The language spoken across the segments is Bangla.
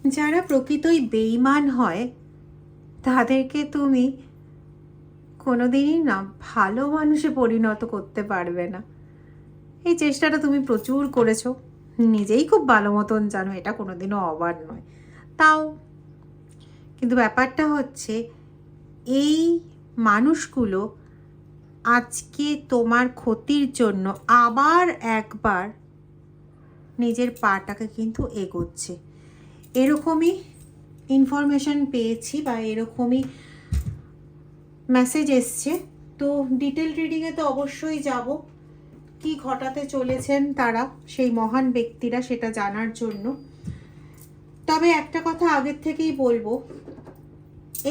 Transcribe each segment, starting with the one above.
যারা প্রকৃতই বেঈমান হয় তাদেরকে তুমি কোনোদিনই না ভালো মানুষে পরিণত করতে পারবে না। এই চেষ্টাটা তুমি প্রচুর করেছো, নিজেই খুব ভালো মতন জানো এটা কোনোদিনও অবাক নয়। তাও কিন্তু ব্যাপারটা হচ্ছে এই মানুষগুলো আজকে তোমার ক্ষতির জন্য আবার একবার নিজের পাটাকে কিন্তু এগোচ্ছে। এরকমই ইনফরমেশন পেয়েছি বা এরকমই মেসেজ এসছে। তো ডিটেল রিডিংয়ে তো অবশ্যই যাব, কি ঘটাতে চলেছেন তারা সেই মহান ব্যক্তিরা সেটা জানার জন্য। তবে একটা কথা আগের থেকেই বলবো,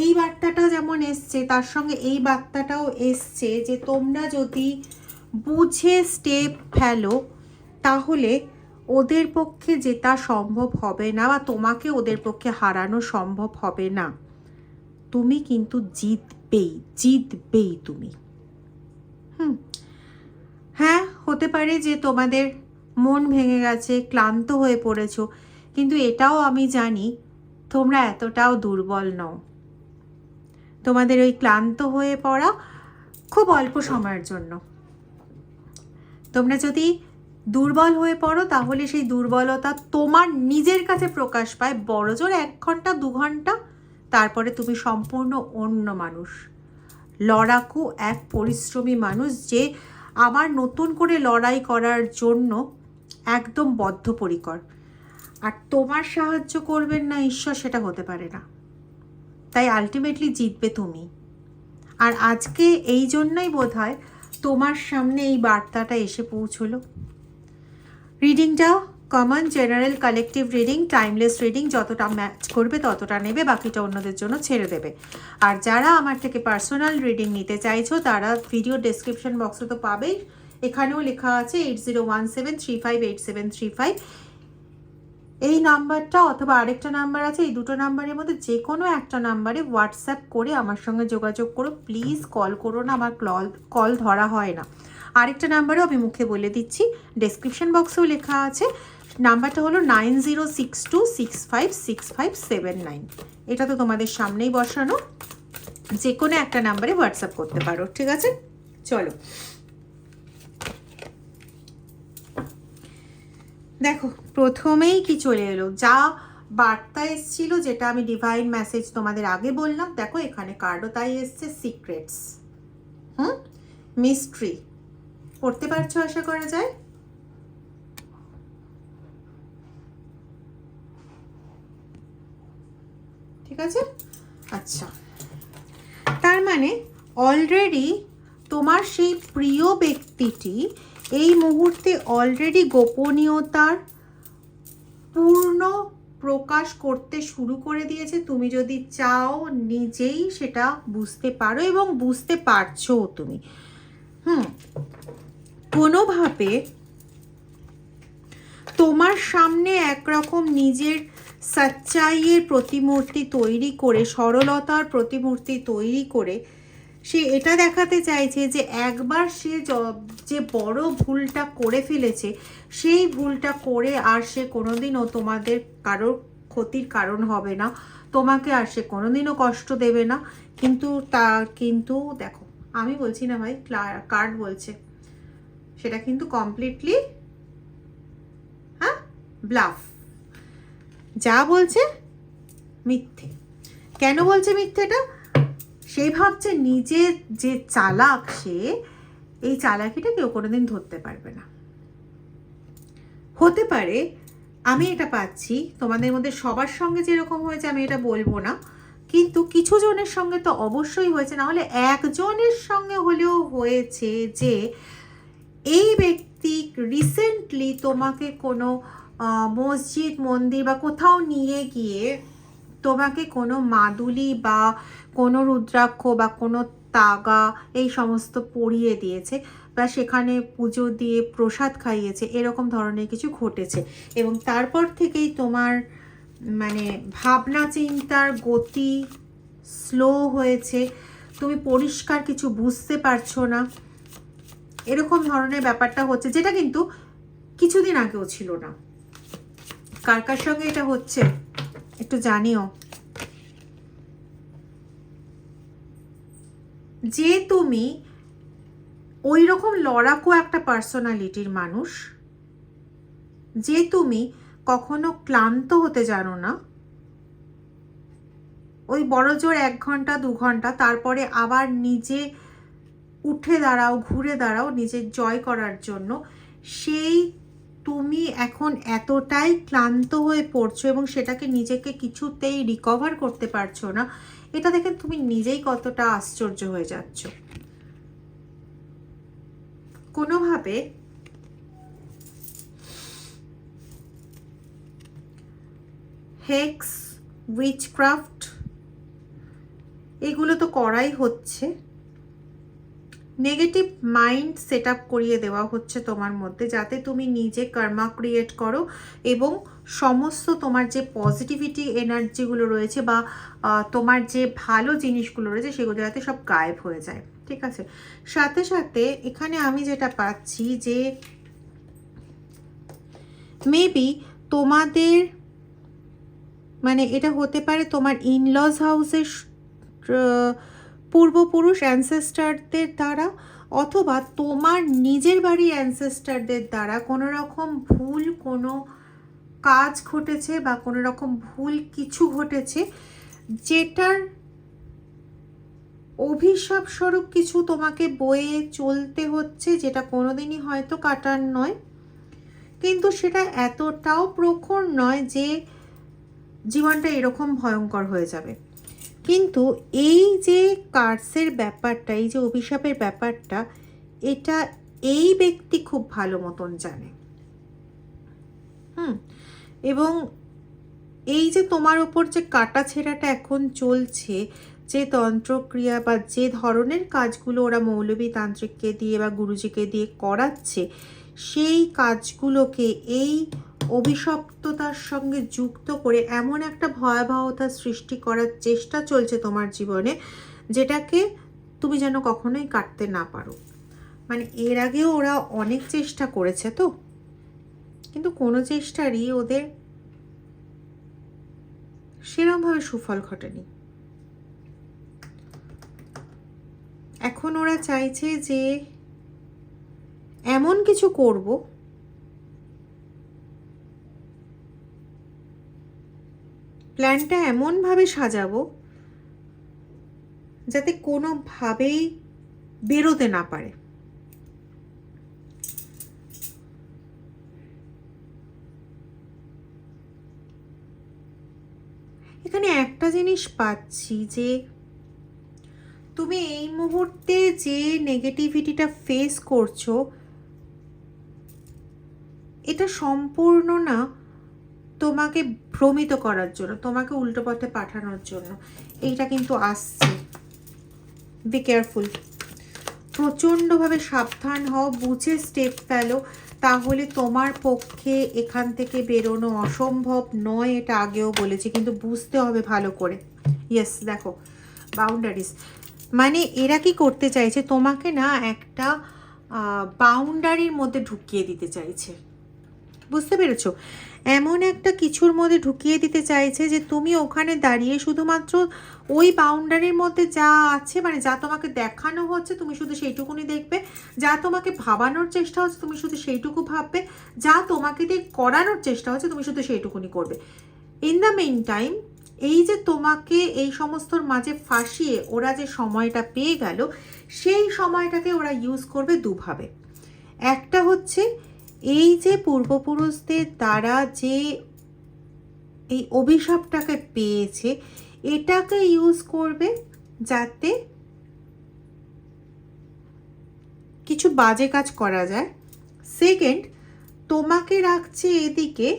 এই বার্তাটা যেমন এসছে তার সঙ্গে এই বার্তাটাও এসছে যে তোমরা যদি বুঝে স্টেপ ফেলো তাহলে ওদের পক্ষে জেতা সম্ভব হবে না বা তোমাকে ওদের পক্ষে হারানো সম্ভব হবে না। তুমি কিন্তু জিতবেই তুমি। হ্যাঁ, হতে পারে যে তোমাদের মন ভেঙে গেছে, ক্লান্ত হয়ে পড়েছো, কিন্তু এটাও আমি জানি তোমরা এতটাও দুর্বল নও। তোমাদের ওই ক্লান্ত হয়ে পড়া খুব অল্প সময়ের জন্য। তোমরা যদি দুর্বল হয়ে পড়ো তাহলে সেই দুর্বলতা তোমার নিজের কাছে প্রকাশ পায় বড়জোর 1 ঘন্টা 2 ঘন্টা, তারপরে তুমি সম্পূর্ণ অন্য মানুষ, লড়াকু এক পরিশ্রমী মানুষ যে আবার নতুন করে লড়াই করার জন্য একদম বদ্ধপরিকর। আর তোমার সাহায্য করবেন না ঈশ্বর সেটা হতে পারে না। তাই আলটিমেটলি জিতবে তুমি। আর আজকে এই জন্যই বোধহয় তোমার সামনে এই বার্তাটা এসে পৌঁছলো। রিডিংটা common, general, collective reading, timeless reading, যতটা ম্যাচ করবে ততটা নেবে, বাকিটা অন্যদের জন্য ছেড়ে দেবে। আর যারা আমার থেকে পার্সোনাল রিডিং নিতে চাইছো তারা ভিডিও ডেসক্রিপশন বক্সে তো পাবেই, এখানেও লেখা আছে 8017358735। এই নাম্বারটা অথবা আরেকটা নাম্বার আছে, এই দুটো নাম্বারের মধ্যে যে কোনো একটা নাম্বারে হোয়াটসঅ্যাপ করে আমার সঙ্গে যোগাযোগ করো। প্লিজ কল করো না, আমার কল ধরা হয় না। আরেকটা নাম্বারও আমি মুখে বলে দিচ্ছি, ডেসক্রিপশন বক্সেও লেখা আছে, নাম্বারটা হলো 9062656579। এটা তো তোমাদের সামনেই বসানো, যে কোনো একটা নাম্বারে হোয়াটসঅ্যাপ করতে পারো, ঠিক আছে? চলো দেখো, প্রথমেই কি চলে এলো, যা বার্তা এসছিল, যেটা আমি ডিভাইন মেসেজ তোমাদের আগে বললাম, দেখো এখানে কার্ডও তাই এসছে, সিক্রেটস, মিস্ট্রি। পড়তে পারছো আশা করা যায়? ঠিক আছে, আচ্ছা। তার মানে অলরেডি তোমার সেই প্রিয় ব্যক্তিটি এই মুহূর্তে অলরেডি গোপনীয়তার পূর্ণ প্রকাশ করতে শুরু করে দিয়েছে। তুমি যদি চাও নিজেই সেটা বুঝতে পারো এবং বুঝতে পারছো তুমি। কোনোভাবে তোমার সামনে একরকম নিজের সচ্চাইয়ের প্রতিমূর্তি তৈরি করে, সরলতার প্রতিমূর্তি তৈরি করে সে এটা দেখাতে চাইছে যে একবার সে যে বড় ভুলটা করে ফেলেছে সেই ভুলটা করে আর সে কোনোদিনও তোমাদের কারোর ক্ষতির কারণ হবে না, তোমাকে আর সে কোনোদিনও কষ্ট দেবে না। কিন্তু দেখো, আমি বলছি না ভাই, কার্ড বলছে, সেটা কিন্তু কমপ্লিটলি ব্লাফ। যা বলছে মিথ্যে। কেন বলছে মিথ্যেটা? সে ভাবছে নিজে যে চালাক, সে এই চালাকিটা কেউ কোনোদিন ধরতে পারবে না। হতে পারে, আমি এটা পাচ্ছি তোমাদের মধ্যে সবার সঙ্গে যেরকম হয়েছে আমি এটা বলবো না, কিন্তু কিছু জনের সঙ্গে তো অবশ্যই হয়েছে, না হলে একজনের সঙ্গে হলেও হয়েছে যে এই ব্যক্তি রিসেন্টলি তোমাকে কোনো মসজিদ, মন্দির বা কোথাও নিয়ে গিয়ে তোমাকে কোনো মাদুলি বা কোনো রুদ্রাক্ষ বা কোনো তাগা এই সমস্ত পরিয়ে দিয়েছে বা সেখানে পুজো দিয়ে প্রসাদ খাইয়েছে, এরকম ধরনের কিছু ঘটেছে। এবং তারপর থেকেই তোমার মানে ভাবনা চিন্তার গতি স্লো হয়েছে, তুমি পরিষ্কার কিছু বুঝতে পারছো না, এরকম ধরনের ব্যাপারটা হচ্ছে, যেটা কিন্তু কিছুদিন আগেও ছিল না। কার কার সঙ্গে এটা হচ্ছে একটু জানিও যে তুমি ওই রকম লড়াকু একটা পার্সোনালিটির মানুষ, যে তুমি কখনো ক্লান্ত হতে জানো না। ওই বড়জোর 1 ঘন্টা 2 ঘন্টা, তারপরে আবার নিজে উঠে দাঁড়াও, ঘুরে দাঁড়াও নিজের জয় করার জন্য। সেই তুমি এখন এতটাই ক্লান্ত হয়ে পড়ছো এবং সেটাকে নিজেকে কিছুতেই রিকভার করতে পারছো না, এটা দেখে তুমি নিজেই কতটা আশ্চর্য হয়ে যাচ্ছ। কোনোভাবে হেক্স, উইচক্রাফট এগুলো তো করাই হচ্ছে, নেগেটিভ মাইন্ড সেট আপ করিয়ে দেওয়া হচ্ছে তোমার মধ্যে, যাতে তুমি নিজে কর্মা ক্রিয়েট করো এবং সমস্ত তোমার যে পজিটিভিটি এনার্জিগুলো রয়েছে বা তোমার যে ভালো জিনিসগুলো রয়েছে সেগুলো যাতে সব গায়েব হয়ে যায়। ঠিক আছে, সাথে সাথে এখানে আমি যেটা পাচ্ছি যে মেবি তোমাদের মানে এটা হতে পারে তোমার ইনলজ হাউসের পূর্বপুরুষ অ্যানসেস্টারদের দ্বারা, অথবা তোমার নিজের বাড়ির অ্যানসেস্টারদের দ্বারা কোনো রকম ভুল কোনো কাজ ঘটেছে বা কোনো রকম ভুল কিছু ঘটেছে, যেটার অভিশাপ স্বরূপ কিছু তোমাকে বয়ে চলতে হচ্ছে, যেটা কোনোদিনই হয়তো কাটার নয়, কিন্তু সেটা এতটাও প্রখর নয় যে জীবনটা এরকম ভয়ঙ্কর হয়ে যাবে। কিন্তু এই যে কার্সের ব্যাপারটা, এই যে অভিশাপের ব্যাপারটা, এটা এই ব্যক্তি খুব ভালো মতন জানে। এবং এই যে তোমার ওপর যে কাটা ছেঁড়াটা এখন চলছে, যে তন্ত্রক্রিয়া বা যে ধরনের কাজগুলো ওরা মৌলবী তান্ত্রিককে দিয়ে বা গুরুজিকে দিয়ে করাচ্ছে, সেই কাজগুলোকে এই অভিশপ্ততার সঙ্গে যুক্ত করে এমন একটা ভয়াবহতা সৃষ্টি করার চেষ্টা চলছে তোমার জীবনে, যেটাকে তুমি যেন কখনোই কাটতে না পারো। মানে এর আগেও ওরা অনেক চেষ্টা করেছে তো, কিন্তু কোনো চেষ্টারই ওদের সেরকমভাবে সুফল ঘটেনি। এখন ওরা চাইছে যে এমন কিছু করব প্ল্যানটা এমনভাবে সাজাবো যাতে কোনোভাবেই বেরোতে না পারে। এখানে একটা জিনিস পাচ্ছি যে তুমি এই মুহূর্তে যে নেগেটিভিটিটা ফেস করছো, এটা সম্পূর্ণ না তোমাকে ভ্রমিত করার জন্য, তোমাকে উল্টো পথে পাঠানোর জন্য এইটা কিন্তু আসছে। বি কেয়ারফুল, প্রচণ্ডভাবে সাবধান হও, বুঝে স্টেপ ফেলো, তাহলে তোমার পক্ষে এখান থেকে বেরোনো অসম্ভব নয়। এটা আগেও বলেছি, কিন্তু বুঝতে হবে ভালো করে। ইয়েস, দেখো বাউন্ডারিজ, মানে এরা কি করতে চাইছে, তোমাকে না একটা বাউন্ডারির মধ্যে ঢুকিয়ে দিতে চাইছে, বুঝতে পেরেছো? এমন একটা কিছুর মধ্যে ঢুকিয়ে দিতে চাইছে যে তুমি ওখানে দাঁড়িয়ে শুধুমাত্র ওই বাউন্ডারির মধ্যে যা আছে, মানে যা তোমাকে দেখানো হচ্ছে তুমি শুধু সেইটুকুনি দেখবে, যা তোমাকে ভাবানোর চেষ্টা হচ্ছে তুমি শুধু সেইটুকু ভাববে, যা তোমাকে দিয়ে করানোর চেষ্টা হচ্ছে তুমি শুধু সেইটুকুনি করবে। ইন দ্য মেইন টাইম এই যে তোমাকে এই সমস্তর মাঝে ফাঁসিয়ে ওরা যে সময়টা পেয়ে গেল, সেই সময়টাকে ওরা ইউজ করবে দুভাবে। একটা হচ্ছে এই যে পূর্বপুরুষদের দ্বারা যে এই অভিশাপটাকে পেয়েছে, এটাকে ইউজ করবে যাতে কিছু বাজে কাজ করা যায়। সেকেন্ড, তোমাকে রাখছে এদিকে,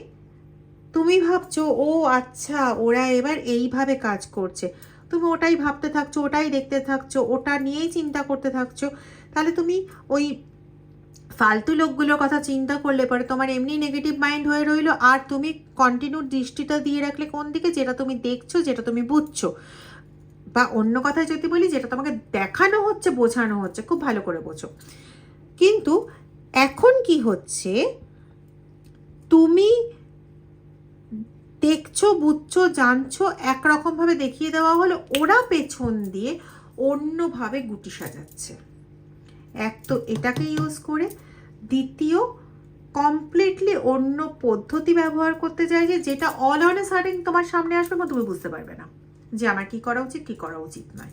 তুমি ভাবছো ও আচ্ছা ওরা এবার এইভাবে কাজ করছে, তুমি ওটাই ভাবতে থাকছো, ওটাই দেখতে থাকছো, ওটা নিয়েই চিন্তা করতে থাকছো। তাহলে তুমি ওই ফালতু লোকগুলোর কথা চিন্তা করলে পরে তোমার এমনি নেগেটিভ মাইন্ড হয়ে রইলো, আর তুমি কন্টিনিউ দৃষ্টিটা দিয়ে রাখলে কোন দিকে, যেটা তুমি দেখছো, যেটা তুমি বুঝছো, বা অন্য কথায় যদি বলি যেটা তোমাকে দেখানো হচ্ছে, বোঝানো হচ্ছে, খুব ভালো করে বোঝো। কিন্তু এখন কি হচ্ছে, তুমি দেখছো, বুঝছো, জানছো, একরকমভাবে দেখিয়ে দেওয়া হলো, ওরা পেছন দিয়ে অন্যভাবে গুটি সাজাচ্ছে। এক তো এটাকে ইউজ করে, দ্বিতীয় কমপ্লিটলি অন্য পদ্ধতি ব্যবহার করতে চাইছে, যেটা অল অন এ সাডেন তোমার সামনে আসবে বা তুমি বুঝতে পারবে না যে আমার কি করা উচিত কি করা উচিত নয়।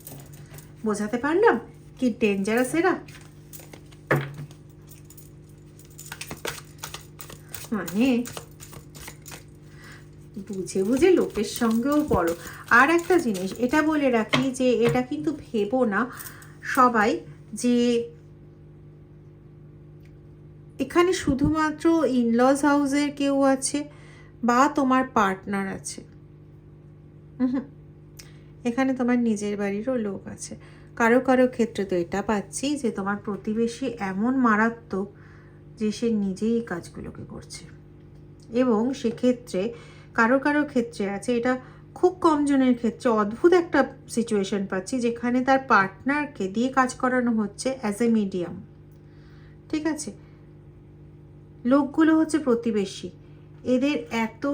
বোঝাতে পারলাম কি ডেঞ্জারাস এরা? মানে বুঝে বুঝে লোকের সঙ্গেও পড়ো। আর একটা জিনিস এটা বলে রাখি, যে এটা কিন্তু ভেবো না সবাই যে এখানে শুধুমাত্র ইনলস হাউসের কেউ আছে বা তোমার পার্টনার আছে। এখানে তোমার নিজের বাড়িরও লোক আছে। কারো কারো ক্ষেত্রে তো এটা পাচ্ছি যে তোমার প্রতিবেশী এমন মারাত্মক যে সে নিজেই এই কাজগুলোকে করছে, এবং সেক্ষেত্রে কারো কারো ক্ষেত্রে আছে, এটা খুব কম জনের ক্ষেত্রে অদ্ভুত একটা সিচুয়েশন পাচ্ছি, যেখানে তার পার্টনারকে দিয়ে কাজ করানো হচ্ছে অ্যাজ এ মিডিয়াম। ঠিক আছে, লোকগুলো হচ্ছে প্রতিবেশী, এদের এত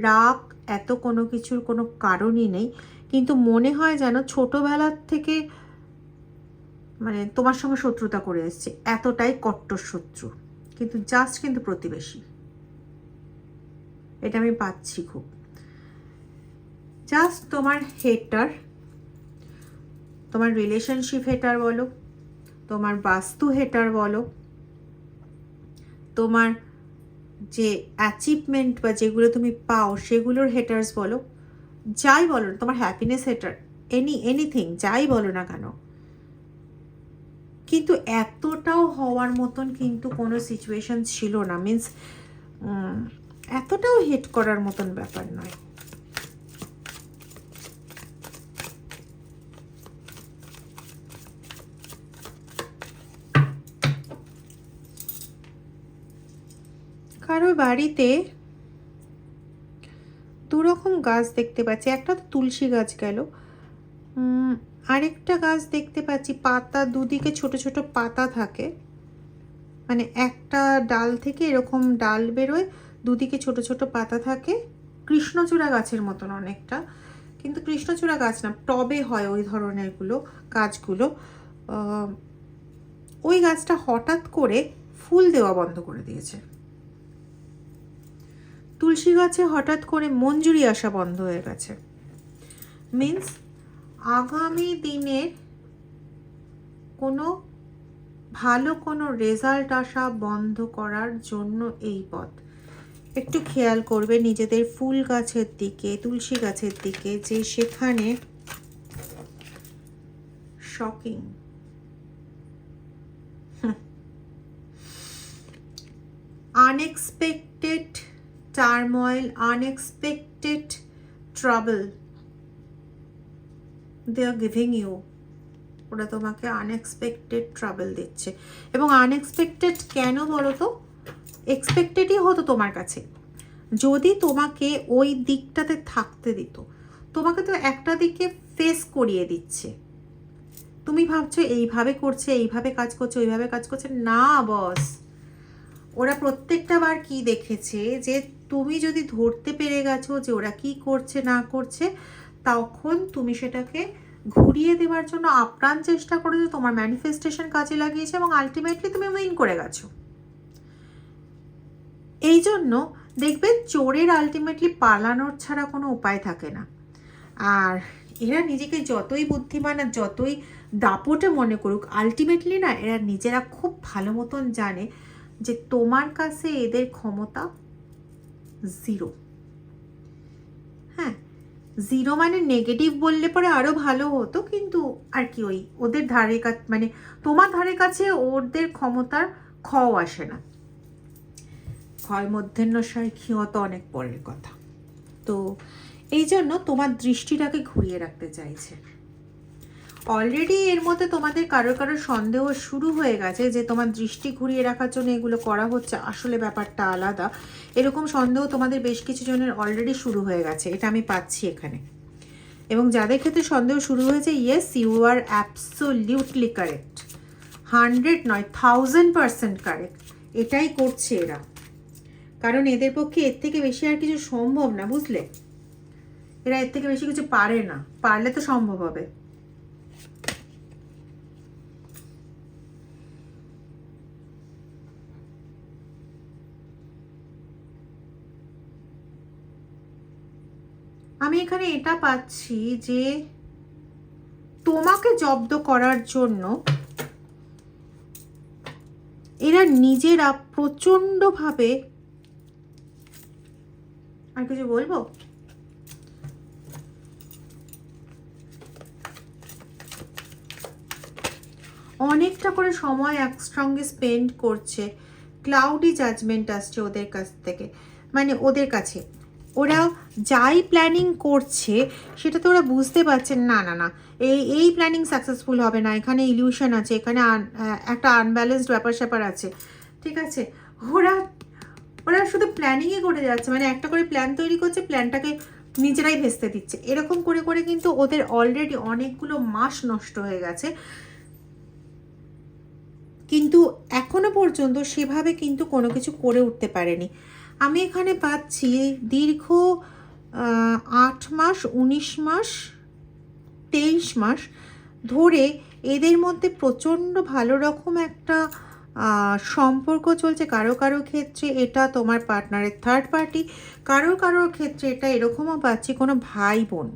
রাগ, এত কোনো কিছুর কোনো কারণই নেই, কিন্তু মনে হয় যেন ছোটবেলার থেকে মানে তোমার সঙ্গে শত্রুতা করে এসছে, এতটাই কট্টর শত্রু, কিন্তু জাস্ট কিন্তু প্রতিবেশী। এটা আমি পাচ্ছি খুব। জাস্ট তোমার হেটার, তোমার রিলেশনশিপ হেটার বলো, তোমার বাস্তু হেটার বলো, তোমার যে অ্যাচিভমেন্ট বা যেগুলো তুমি পাও সেগুলোর হেটার্স বলো, যাই বলো, তোমার হ্যাপিনেস হেটার, এনিথিং যাই বলো না কেন, কিন্তু এতটাও হওয়ার মতন কিন্তু কোনো সিচুয়েশন ছিল না। মিন্স এতটাও হেট করার মতন ব্যাপার নয়। কারো বাড়িতে দুরকম গাছ দেখতে পাচ্ছি, একটা তো তুলসী গাছ গেল, আরেকটা গাছ দেখতে পাচ্ছি পাতা দুদিকে ছোট ছোট পাতা থাকে, মানে একটা ডাল থেকে এরকম ডাল বেরোয়, দুদিকে ছোট ছোট পাতা থাকে, কৃষ্ণচূড়া গাছের মতন অনেকটা, কিন্তু কৃষ্ণচূড়া গাছ না, টবে হয় ওই ধরনেরগুলো গাছগুলো। ওই গাছটা হঠাৎ করে ফুল দেওয়া বন্ধ করে দিয়েছে। তুলসী গাছে হঠাৎ করে মঞ্জুরি আসা বন্ধ হয়ে গেছে। মিন্স আগামী দিনের কোনো ভালো কোনো রেজাল্ট আসা বন্ধ করার জন্য এই পথ। একটু খেয়াল করবে নিজেদের ফুল গাছের দিকে, তুলসী গাছের দিকে, যে সেখানে shocking unexpected turmoil, unexpected trouble they are giving you. ওরা তোমাকে আনএক্সপেক্টেড ট্রাবল দিচ্ছে, এবং আনএক্সপেক্টেড কেন বলো তো? এক্সপেক্টেডই হতো তোমার কাছে যদি তোমাকে ওই দিকটাতে থাকতে দিত। তোমাকে তো একটা দিকে ফেস করিয়ে দিচ্ছে, তুমি ভাবছো এইভাবে করছে, এইভাবে কাজ করছে, ওইভাবে কাজ করছে না বস। ওরা প্রত্যেকটা বার কি দেখেছে, যে তুমি যদি ধরতে পেরে গেছো যে ওরা কি করছে না করছে, তখন তুমি সেটাকে ঘুরিয়ে দেওয়ার জন্য আপ্রাণ চেষ্টা করেছো, তোমার ম্যানিফেস্টেশন কাজে লাগিয়েছে, এবং আলটিমেটলি তুমি উইন করে গেছো। এই জন্য দেখবে চোরের আলটিমেটলি পালানোর ছাড়া কোনো উপায় থাকে না। আর এরা নিজেকে যতই বুদ্ধিমান আর যতই দাপটে মনে করুক, আলটিমেটলি না, এরা নিজেরা খুব ভালো মতন জানে যে তোমার কাছে এদের ক্ষমতা জিরো। হ্যাঁ, জিরো মানে নেগেটিভ বললে পরে আরও ভালো হতো, কিন্তু আর কি ওই ওদের ধারে কাছে, মানে তোমার ধারে কাছে ওদের ক্ষমতার ক্ষও আসে না। ক্ষয় মধ্যাহ্নসায় ক্ষীয়ত অনেক পরের কথা। তো এই জন্য তোমার দৃষ্টিটাকে ঘুরিয়ে রাখতে চাইছে। অলরেডি এর মধ্যে তোমাদের কারো কারো সন্দেহ শুরু হয়ে গেছে যে তোমার দৃষ্টি ঘুরিয়ে রাখার জন্য এগুলো করা হচ্ছে, আসলে ব্যাপারটা আলাদা। এরকম সন্দেহ তোমাদের বেশ কিছু জনের অলরেডি শুরু হয়ে গেছে, এটা আমি পাচ্ছি এখানে। এবং যাদের ক্ষেত্রে সন্দেহ শুরু হয়েছে, yes you are absolutely correct, 100 নয় 1000% কারেক্ট। এটাই করছে এরা, কারণ এদের পক্ষে এর থেকে বেশি আর কিছু সম্ভব না, বুঝলে। এরা এর থেকে বেশি কিছু পারে না, পারলে তো সম্ভব হবে। আমি এখানে এটা পাচ্ছি যে তোমাকে জব্দ করার জন্য এরা নিজেরা প্রচণ্ডভাবে, আর কিছু বলবো, অনেকটা করে সময় একসঙ্গে স্পেন্ড করছে। ক্লাউডি জাজমেন্ট আসছে ওদের কাছ থেকে, মানে ওদের কাছে ওরা যাই প্ল্যানিং করছে সেটা তো ওরা বুঝতে পারছেন না না না এই প্ল্যানিং সাকসেসফুল হবে না, এখানে ইলিউশন আছে, এখানে একটা আনব্যালেন্সড ব্যাপার স্যাপার আছে, ঠিক আছে। ওরা ওরা শুধু প্ল্যানিংই করে যাচ্ছে, মানে একটা করে প্ল্যান তৈরি করছে, প্ল্যানটাকে নিজেরাই ভেস্তে দিচ্ছে। এরকম করে করে কিন্তু ওদের অলরেডি অনেকগুলো মাস নষ্ট হয়ে গেছে, কিন্তু এখনো পর্যন্ত সেভাবে কিন্তু কোনো কিছু করে উঠতে পারেনি। আমি এখানে পাচ্ছি দীর্ঘ 8 মাস, 19 মাস, 23 মাস ধরে এদের মধ্যে প্রচণ্ড ভালো রকম একটা সম্পর্ক চলছে। কারো কারো ক্ষেত্রে এটা তোমার পার্টনারের থার্ড পার্টি, কারো কারোর ক্ষেত্রে এটা এরকমও পাচ্ছি কোনো ভাই বোন।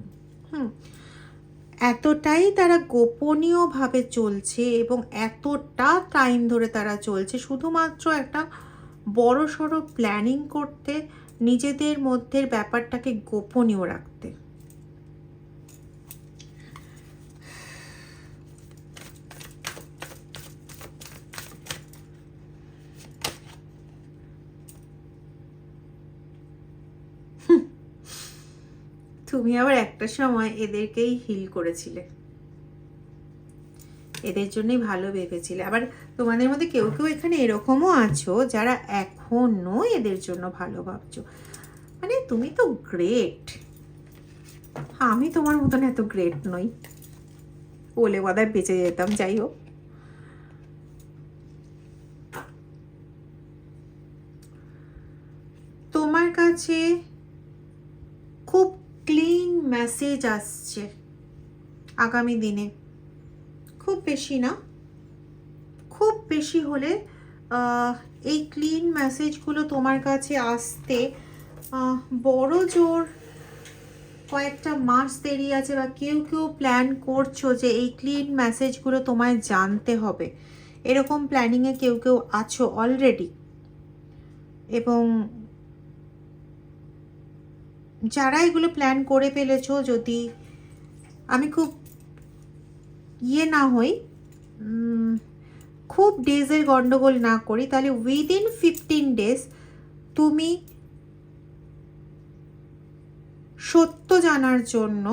এতটাই তারা গোপনীয়ভাবে চলছে এবং এতটা টাইম ধরে তারা চলছে শুধুমাত্র একটা বড় সড়ো প্ল্যানিং করতে, নিজেদের মধ্যের ব্যাপারটাকে গোপনীয় রাখতে। তুমি আবার একটা সময় এদেরকেই হিল করেছিলে, এদের জন্যই ভালো ভেবেছিলে। আবার তোমাদের মধ্যে কেউ কেউ এখানে এরকমও আছো যারা এখনো এদের জন্য ভালো ভাবছো। মানে তুমি তো গ্রেট, আমি তোমার মতন এত গ্রেট নই, বলে বোধহয় বেঁচে যেতাম। যাই হোক, তোমার কাছে খুব ক্লিন মেসেজ আসছে আগামী দিনে, খুব বেশি না, খুব বেশি হলে এই ক্লিন মেসেজগুলো তোমার কাছে আসতে বড় জোর কয়েকটা মাস দেরি আছে, বা কেউ কেউ প্ল্যান করছো যে এই ক্লিন মেসেজগুলো তোমায় জানতে হবে, এরকম প্ল্যানিংয়ে কেউ কেউ আছো অলরেডি। এবং যারা এগুলো প্ল্যান করে ফেলেছো, যদি আমি খুব না হই, খুব ডেজের গন্ডগোল না করি, তাহলে উইদিন 15 ডেজ তুমি সত্য জানার জন্য,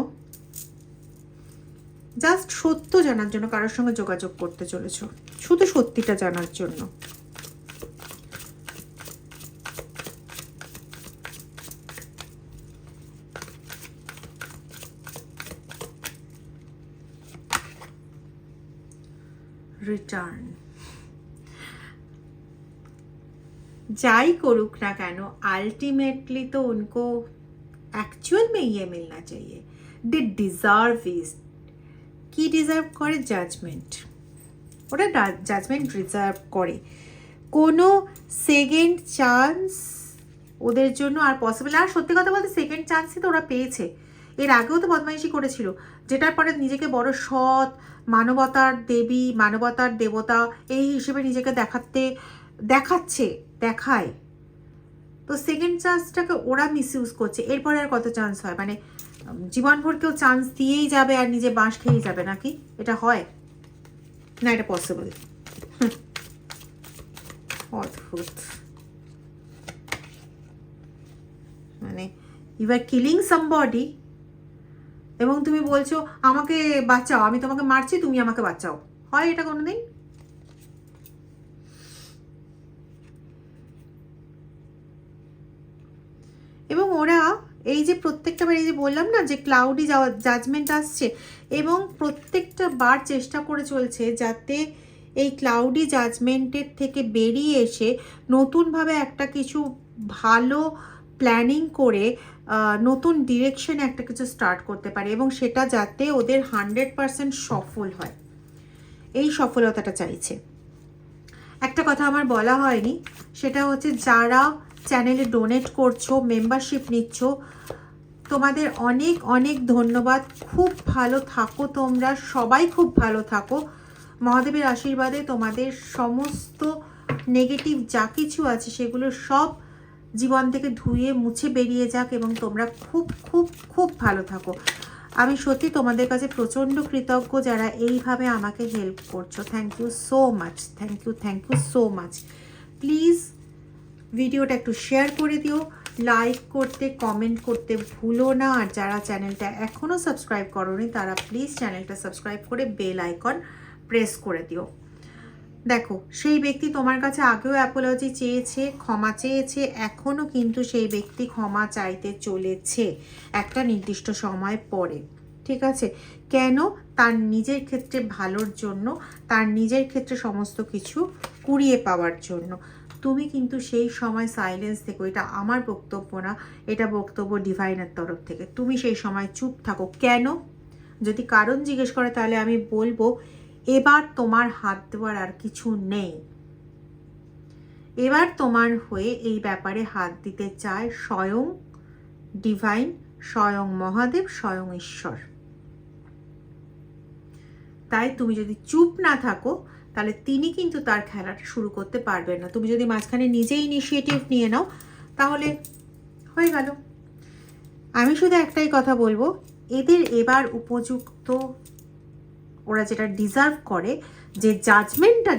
জাস্ট সত্য জানার জন্য কারোর সঙ্গে যোগাযোগ করতে চলেছো, শুধু সত্যিটা জানার জন্য। রিটার্ন যাই করুক না কেন, अल्टीमेटली तो उनको एक्चुअल में ये मिलना चाहिए, दे डिजार्व इज। কি ডিজার্ভ করে? জাজমেন্ট। ওরা জাজমেন্ট ডিজার্ভ করে। কোনো সেকেন্ড চান্স ওদের জন্য আর পসিবল, আর সত্যি কথা বলতে সেকেন্ড চান্সই তো ওরা পেয়েছে। এর আগেও তো বদমাইশি করেছিল, যেটার পরে নিজেকে বড় সৎ, মানবতার দেবী, মানবতার দেবতা এই হিসেবে নিজেকে দেখায়। তো সেকেন্ড চান্সটাকে ওরা মিসইউজ করছে। এরপরে আর কত চান্স হয়? মানে জীবনভর কেউ চান্স দিয়েই যাবে আর নিজে বাঁশ খেয়েই যাবে নাকি? এটা হয় না, এটা পসিবল? অদ্ভুত। মানে ইউ আর কিলিং সামবডি এবং তুমি বলছো আমাকে বাঁচাও, আমি তোমাকে মারছি, তুমি আমাকে বাঁচাও। হয় এটা কোনোদিন? এবং ওরা এই যে প্রত্যেকটা বার, এই যে বললাম না যে ক্লাউডি জাজমেন্ট আসছে, এবং প্রত্যেকটা বার চেষ্টা করে চলছে যাতে এই ক্লাউডি জাজমেন্টের থেকে বেরিয়ে এসে নতুনভাবে একটা কিছু ভালো প্ল্যানিং করে নতুন ডিরেকশনে একটা কিছু স্টার্ট করতে পারে, এবং সেটা যাতে ওদের 100% সফল হয়, এই সফলতাটা চাইছে। একটা কথা আমার বলা হয়নি, সেটা হচ্ছে যারা চ্যানেলে ডোনেট করছো, মেম্বারশিপ নিচ্ছ, তোমাদের অনেক অনেক ধন্যবাদ। খুব ভালো থাকো তোমরা, সবাই খুব ভালো থাকো। মহাদেবের আশীর্বাদে তোমাদের সমস্ত নেগেটিভ যা কিছু আছে সেগুলো সব জীবন থেকে ধুয়ে মুছে বেরিয়ে যাক, এবং তোমরা খুব খুব খুব ভালো থাকো। আমি সত্যি তোমাদের কাছে প্রচণ্ড কৃতজ্ঞ যারা এইভাবে আমাকে হেল্প করছো। Thank you so much, thank you so much. Please ভিডিওটা একটু শেয়ার করে দিও, লাইক করতে, কমেন্ট করতে ভুলো না। আর যারা চ্যানেলটা এখনও সাবস্ক্রাইব করোনি তারা প্লিজ চ্যানেলটা সাবস্ক্রাইব করে বেল আইকন প্রেস করে দিও। দেখো, সেই ব্যক্তি তোমার কাছে আগেও অ্যাপোলজি চেয়েছে, ক্ষমা চেয়েছে, এখনও কিন্তু সেই ব্যক্তি ক্ষমা চাইতে চলেছে একটা নির্দিষ্ট সময় পরে। ঠিক আছে? কেন? তার নিজের ক্ষেত্রে ভালোর জন্য, তার নিজের ক্ষেত্রে সমস্ত কিছু কুড়িয়ে পাওয়ার জন্য। তুমি কিন্তু সেই সময় সাইলেন্স থেকো, এটা আমার বক্তব্য না, এটা বক্তব্য ডিভাইনের তরফ থেকে। তুমি সেই সময় চুপ থাকো। কেন? যদি কারণ জিজ্ঞেস করে তাহলে আমি বলবো এবার তোমার হাত দেওয়ার আর কিছু নেই। এবার তোমার হয়ে এই ব্যাপারে হাত দিতে চায় স্বয়ং ডিভাইন, স্বয়ং মহাদেব, স্বয়ং ঈশ্বর। তাই তুমি যদি চুপ না থাকো তাহলে তিনি কিন্তু তার খেলাটা শুরু করতে পারবেন না। তুমি যদি মাঝখানে নিজে ইনিশিয়েটিভ নিয়ে নাও তাহলে হয়ে গেল। আমি শুধু একটাই কথা বলবো, এদের এবার উপযুক্ত, ওরা যেটা ডিজার্ভ করে, যে জাজমেন্টটা